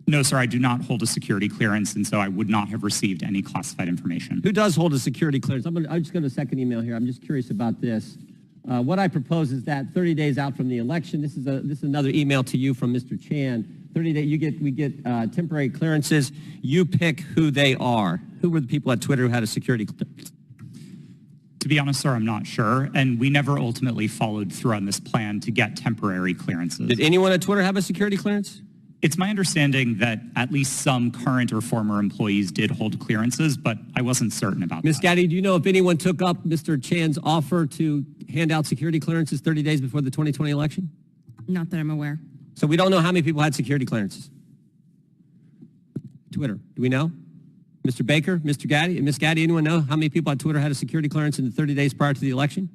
No, sir, I do not hold a security clearance, and so I would not have received any classified information. Who does hold a security clearance? I'll just go to the second email here. I'm just curious about this. What I propose is that 30 days out from the election, this is another email to you from Mr. Chan. 30 days, we get temporary clearances. You pick who they are. Who were the people at Twitter who had a security clearance? To be honest, sir, I'm not sure, and we never ultimately followed through on this plan to get temporary clearances. Did anyone at Twitter have a security clearance? It's my understanding that at least some current or former employees did hold clearances, but I wasn't certain about that. Ms. Gaddy, do you know if anyone took up Mr. Chan's offer to hand out security clearances 30 days before the 2020 election? Not that I'm aware. So we don't know how many people had security clearances. Twitter, do we know? Mr. Baker, Mr. Gaddy, Ms. Gaddy, anyone know how many people at Twitter had a security clearance in the 30 days prior to the election?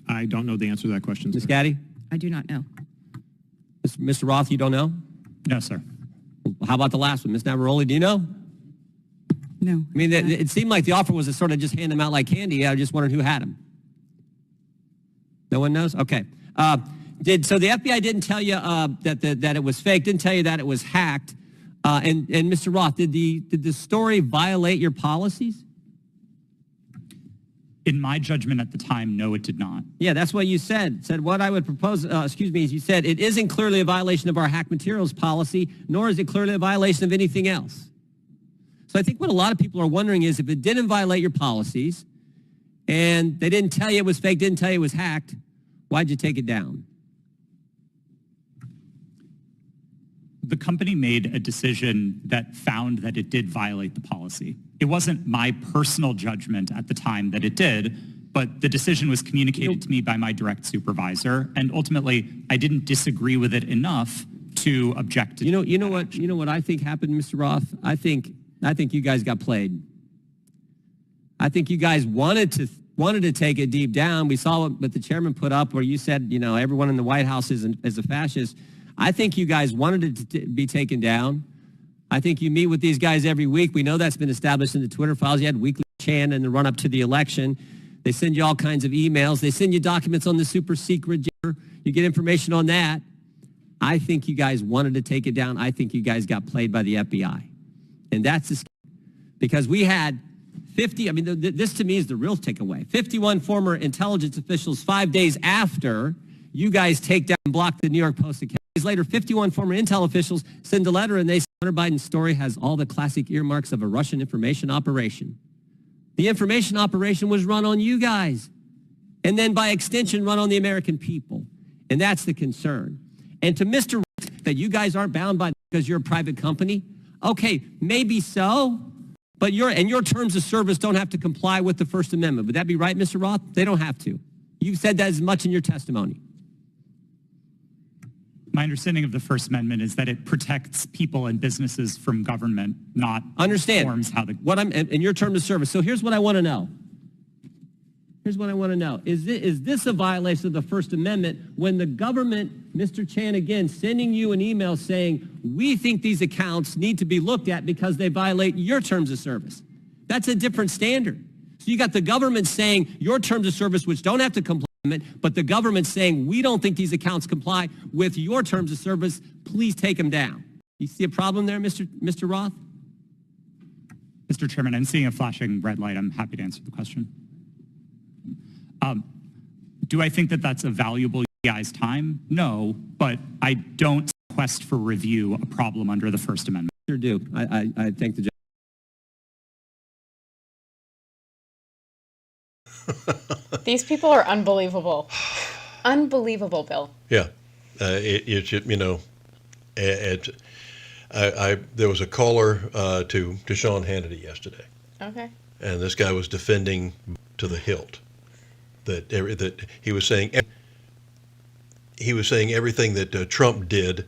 I don't know the answer to that question. Ms. Gaddy? I do not know. Mr. Roth, you don't know? No, sir. How about the last one? Ms. Navaroli, do you know? No. I mean, it seemed like the offer was to sort of just hand them out like candy. I just wondered who had them. No one knows? Okay. So the FBI didn't tell you that it was fake, didn't tell you that it was hacked. And Mr. Roth, did the story violate your policies? In my judgment at the time, no, it did not. Yeah, that's what you said. Said what I would propose, is you said, it isn't clearly a violation of our hack materials policy, nor is it clearly a violation of anything else. So I think what a lot of people are wondering is if it didn't violate your policies and they didn't tell you it was fake, didn't tell you it was hacked, why'd you take it down? The company made a decision that found that it did violate the policy. It wasn't my personal judgment at the time that it did, but the decision was communicated to me by my direct supervisor, and ultimately I didn't disagree with it enough to object to You know what I think happened, Mr. Roth? I think you guys got played. I think you guys wanted to take it deep down. We saw what the chairman put up where you said, everyone in the White House is a fascist. I think you guys wanted it to be taken down. I think you meet with these guys every week. We know that's been established in the Twitter files. You had weekly Chan in the run-up to the election. They send you all kinds of emails. They send you documents on the super secret. You get information on that. I think you guys wanted to take it down. I think you guys got played by the FBI. And that's because we had 50, this to me is the real takeaway. 51 former intelligence officials 5 days after you guys take down and block the New York Post account. Later, 51 former intel officials send a letter and they say Hunter Biden's story has all the classic earmarks of a Russian information operation. The information operation was run on you guys, and then by extension run on the American people. And that's the concern. And to Mr. that you guys aren't bound by because you're a private company, okay, maybe so, but your terms of service don't have to comply with the First Amendment. Would that be right, Mr. Roth? They don't have to. You've said that as much in your testimony. My understanding of the First Amendment is that it protects people and businesses from government, not forms how the... in your terms of service. So here's what I want to know. Is this a violation of the First Amendment when the government, Mr. Chan, again, sending you an email saying, we think these accounts need to be looked at because they violate your terms of service? That's a different standard. So you got the government saying your terms of service, which don't have to comply, but the government saying, we don't think these accounts comply with your terms of service, please take them down. You see a problem there, Mr. Roth? Mr. Chairman, I'm seeing a flashing red light. I'm happy to answer the question. Do I think that that's a valuable guy's time? No, but I don't request for review a problem under the First Amendment. Sure do. I thank the judge. These people are unbelievable. Unbelievable, Bill. Yeah. There was a caller to Sean Hannity yesterday. Okay. And this guy was defending to the hilt that he was saying everything that Trump did,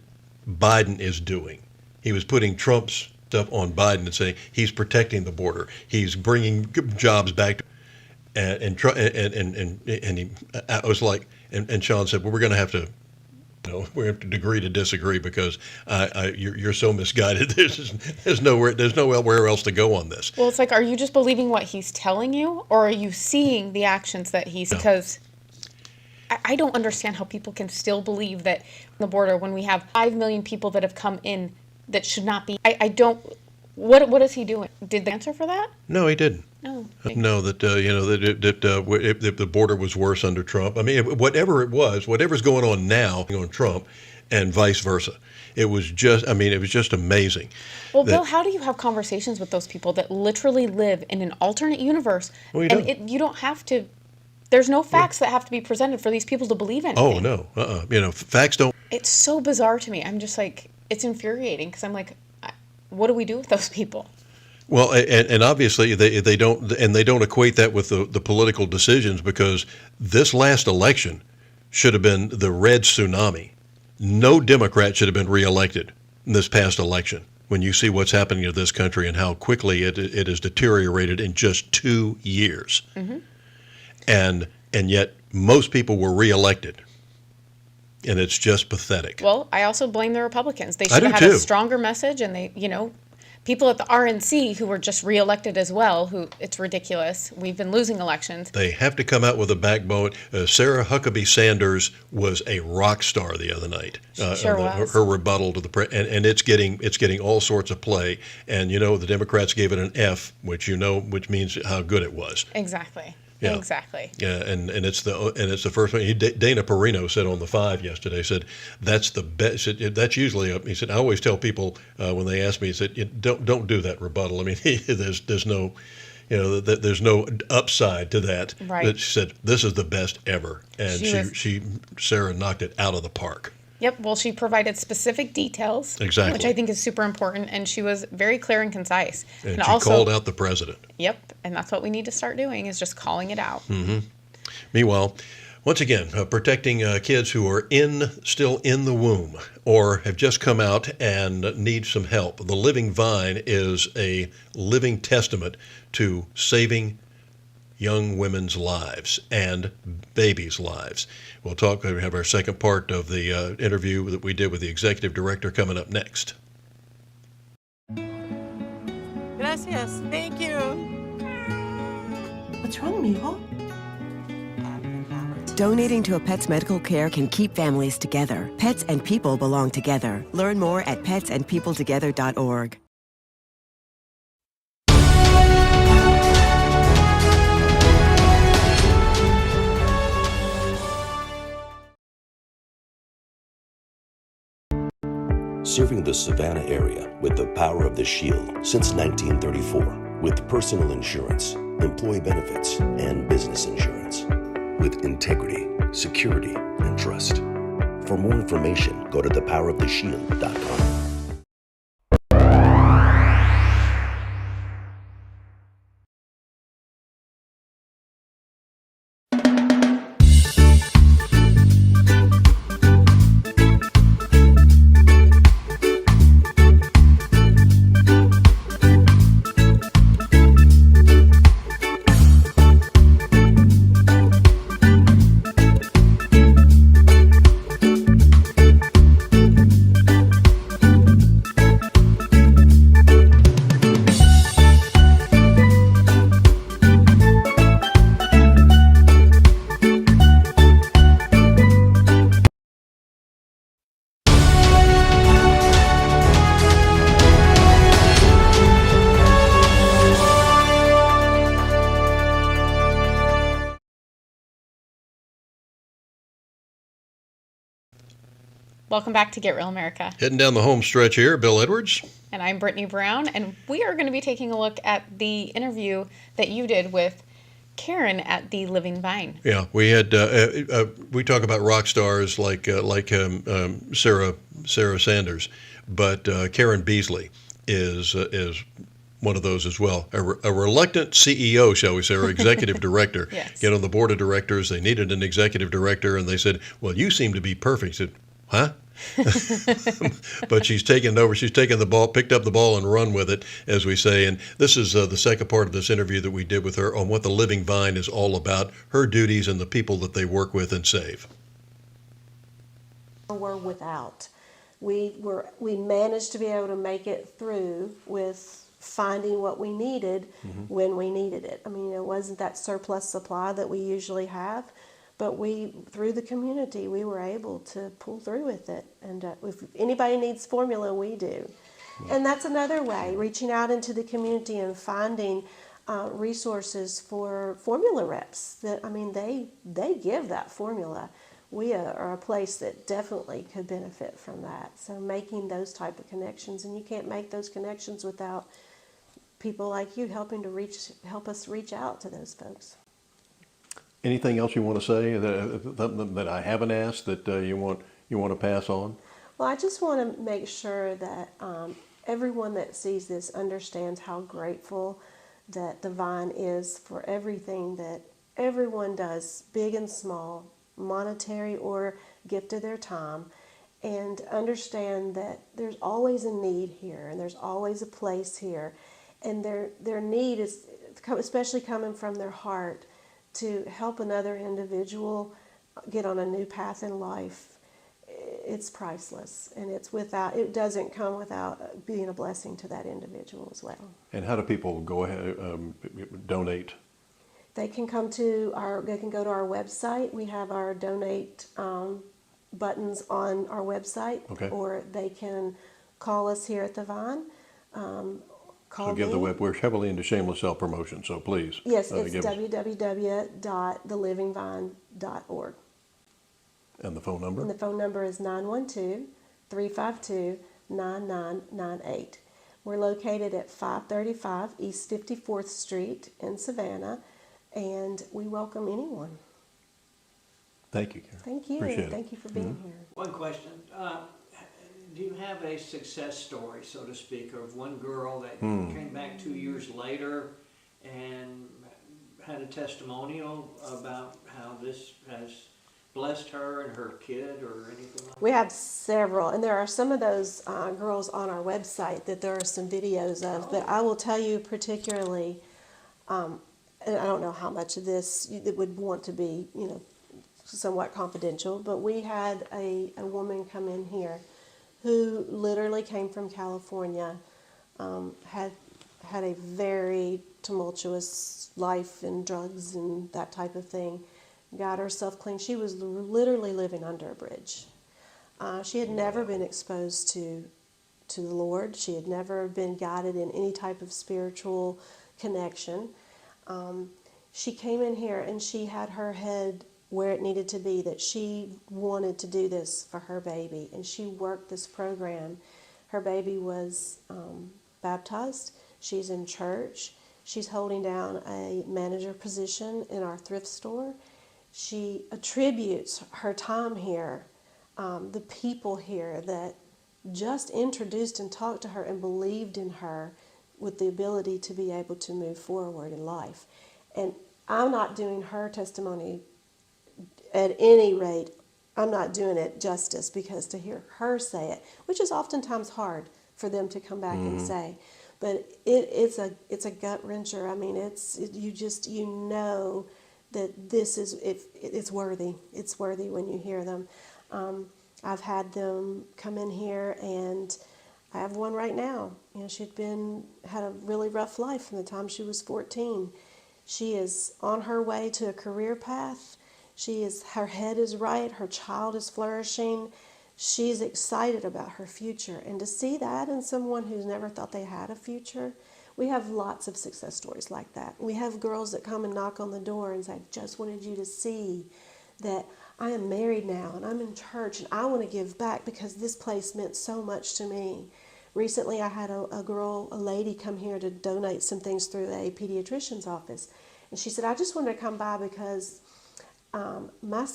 Biden is doing. He was putting Trump's stuff on Biden and saying he's protecting the border. He's bringing jobs back. I was like, and Sean said, well, we're going to have to, we have to agree to disagree because you're so misguided. There's nowhere else to go on this. Well, it's like, are you just believing what he's telling you, or are you seeing the actions that he's? Because I don't understand how people can still believe that on the border when we have 5 million people that have come in that should not be. I don't. What is he doing? Did they answer for that? No, he didn't. No. No, that if the border was worse under Trump. I mean, whatever's going on now on Trump, and vice versa. It was just amazing. Well, Bill, how do you have conversations with those people that literally live in an alternate universe? Well, you don't have to. There's no facts that have to be presented for these people to believe anything. Oh no, facts don't. It's so bizarre to me. I'm just like, it's infuriating because I'm like, what do we do with those people? Well, and obviously they don't equate that with the political decisions, because this last election should have been the red tsunami. No Democrat should have been reelected in this past election. When you see what's happening to this country and how quickly it has deteriorated in just 2 years, and yet most people were reelected, and it's just pathetic. Well, I also blame the Republicans. They should have had a stronger message, and people at the RNC who were just reelected as well, who it's ridiculous. We've been losing elections. They have to come out with a backbone. Sarah Huckabee Sanders was a rock star the other night. Sure was. Her rebuttal to the and it's getting all sorts of play. And the Democrats gave it an F, which means how good it was. Exactly. Yeah. Exactly. Yeah, and it's the first one. Dana Perino said on the 5 yesterday, said that's the best. That's usually he said I always tell people when they ask me, he said don't do that rebuttal. I mean, there's no, there's no upside to that. Right. But she said this is the best ever, and Sarah knocked it out of the park. Yep. Well, she provided specific details, exactly, which I think is super important, and she was very clear and concise. And she also called out the president. Yep, and that's what we need to start doing is just calling it out. Mm-hmm. Meanwhile, once again, protecting kids who are still in the womb or have just come out and need some help. The Living Vine is a living testament to saving young women's lives and babies' lives. We have our second part of the interview that we did with the executive director coming up next. Gracias. Thank you. What's wrong, mijo? Donating to a pet's medical care can keep families together. Pets and people belong together. Learn more at petsandpeopletogether.org. Serving the Savannah area with the power of the Shield since 1934. With personal insurance, employee benefits, and business insurance. With integrity, security, and trust. For more information, go to thepoweroftheshield.com. Welcome back to Get Real America. Heading down the home stretch here, Bill Edwards. And I'm Brittany Brown, and we are going to be taking a look at the interview that you did with Karen at the Living Vine. Yeah, we had we talk about rock stars like Sarah Sanders, but Karen Beasley is one of those as well. A reluctant CEO, shall we say, or executive director. Yes. Get on the board of directors. They needed an executive director, and they said, "Well, you seem to be perfect." He said, "Huh?" But she's taken over. She's taken the ball, picked up the ball, and run with it, as we say. And this is the second part of this interview that we did with her on what the Living Vine is all about, her duties, and the people that they work with and save. We're without. We managed to be able to make it through with finding what we needed when we needed it. I mean, it wasn't that surplus supply that we usually have. But through the community, we were able to pull through with it. And if anybody needs formula, we do. And that's another way, reaching out into the community and finding resources for formula reps. They give that formula. We are a place that definitely could benefit from that. So making those type of connections, and you can't make those connections without people like you helping to help us reach out to those folks. Anything else you want to say that I haven't asked that you want to pass on? Well, I just want to make sure that everyone that sees this understands how grateful that the Vine is for everything that everyone does, big and small, monetary or gift of their time, and understand that there's always a need here and there's always a place here, and their need is especially coming from their heart to help another individual get on a new path in life it's priceless, and it doesn't come without being a blessing to that individual as well. And how do people go ahead donate? They can go to our website. We have our donate buttons on our website, Okay. or they can call us here at the Vine. So give the web. We're heavily into shameless self-promotion, so please. Yes, it's give us- www.thelivingvine.org. And the phone number? And the phone number is 912-352-9998. We're located at 535 East 54th Street in Savannah, and we welcome anyone. Thank you, Karen. Thank you. Appreciate it. Thank you for being here. One question. Do you have a success story, so to speak, of one girl that came back 2 years later and had a testimonial about how this has blessed her and her kid or anything like that? We have several, and there are some of those girls on our website that there are some videos of, but I will tell you particularly, and I don't know how much of this it would want to be, somewhat confidential, but we had a woman come in here who literally came from California, had a very tumultuous life in drugs and that type of thing, got herself clean. She was literally living under a bridge. She had never been exposed to the Lord. She had never been guided in any type of spiritual connection. She came in here and she had her head where it needed to be, that she wanted to do this for her baby, and she worked this program. Her baby was baptized. She's in church. She's holding down a manager position in our thrift store. She attributes her time here, the people here that just introduced and talked to her and believed in her with the ability to be able to move forward in life. And I'm not doing her testimony at any rate, I'm not doing it justice, because to hear her say it, which is oftentimes hard for them to come back and say, but it's a gut wrencher. I mean, you know that this is it's worthy. It's worthy when you hear them. I've had them come in here, and I have one right now. She'd had a really rough life from the time she was 14. She is on her way to a career path. Her head is right, her child is flourishing, she's excited about her future. And to see that in someone who's never thought they had a future, we have lots of success stories like that. We have girls that come and knock on the door and say, I just wanted you to see that I am married now and I'm in church and I want to give back because this place meant so much to me. Recently I had a lady come here to donate some things through a pediatrician's office. And she said, I just wanted to come by because my